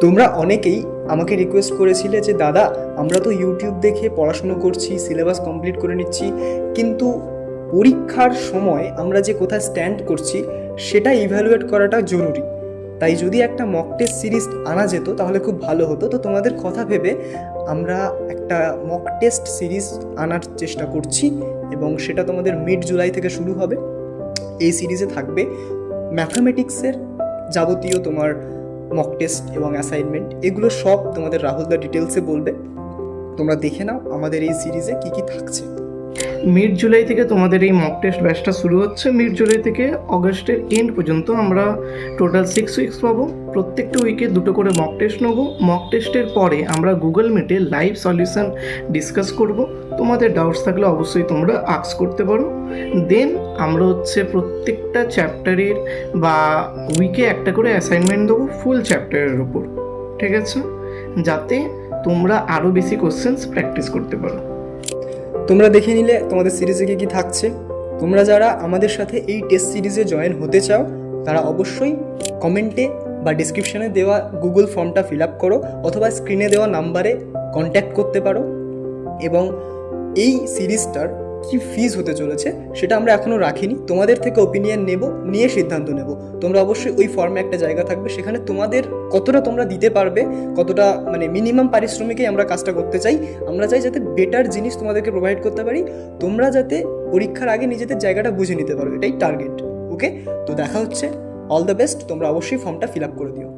তোমরা অনেকেই আমাকে রিকোয়েস্ট করেছিলে যে দাদা, আমরা তো ইউটিউব দেখে পড়াশুনো করছি, সিলেবাস কমপ্লিট করে নিচ্ছি, কিন্তু পরীক্ষার সময় আমরা যে কোথায় স্ট্যান্ড করছি সেটা ইভ্যালুয়েট করাটা জরুরি। তাই যদি একটা মক টেস্ট সিরিজ আনা যেত তাহলে খুব ভালো হতো। তো তোমাদের কথা ভেবে আমরা একটা মক টেস্ট সিরিজ আনার চেষ্টা করছি এবং সেটা তোমাদের মিড জুলাই থেকে শুরু হবে। এই সিরিজে থাকবে ম্যাথামেটিক্সের যাবতীয় তোমার মক টেস্ট এবং অ্যাসাইনমেন্ট, এগুলো সব তোমাদের রাহুল দা ডিটেলসে বলবে। তোমরা দেখে নাও আমাদের এই সিরিজে কী কী থাকছে। মিড জুলাই থেকে তোমাদের এই মক টেস্ট ব্যাচটা শুরু হচ্ছে। মিড জুলাই থেকে অগস্টের এন্ড পর্যন্ত আমরা টোটাল 6 উইকস পাবো। প্রত্যেকটা উইকে 2টো করে মক টেস্ট নেবো। মক টেস্টের পরে আমরা গুগল মিটে লাইভ সলিউশন ডিসকাস করব। তোমাদের ডাউটস থাকলে অবশ্যই তোমরা আস্ক করতে পারো। দেন আমরা প্রত্যেকটা চ্যাপ্টারের বা উইকে একটা করে অ্যাসাইনমেন্ট দেবো ফুল চ্যাপ্টারের উপর, ঠিক আছে, যাতে তোমরা আরও বেশি কোশ্চেন্স প্র্যাকটিস করতে পারো। তোমরা দেখে নিলে তোমাদের সিরিজে কী কী থাকছে। তোমরা যারা আমাদের সাথে এই টেস্ট সিরিজে জয়েন হতে চাও তারা অবশ্যই কমেন্টে বা ডিসক্রিপশানে দেওয়া গুগল ফর্মটা ফিল আপ করো, অথবা স্ক্রিনে দেওয়া নাম্বারে কন্ট্যাক্ট করতে পারো। এবং এই সিরিজটার কি ফিজ হতে চলেছে সেটা আমরা এখনও রাখিনি, তোমাদের থেকে ওপিনিয়ন নেব, নিয়ে সিদ্ধান্ত নেব। তোমরা অবশ্যই ওই ফর্মে একটা জায়গা থাকবে, সেখানে তোমাদের কতটা তোমরা দিতে পারবে, কতটা মানে মিনিমাম পারিশ্রমিকেই আমরা কাজটা করতে চাই। আমরা চাই যাতে বেটার জিনিস তোমাদেরকে প্রোভাইড করতে পারি, তোমরা যাতে পরীক্ষার আগে নিজেদের জায়গাটা বুঝে নিতে পারো, এটাই টার্গেট। ওকে, তো দেখা হচ্ছে। All the best. তোমরা অবশ্যই ফর্মটা ফিল আপ করে দিও।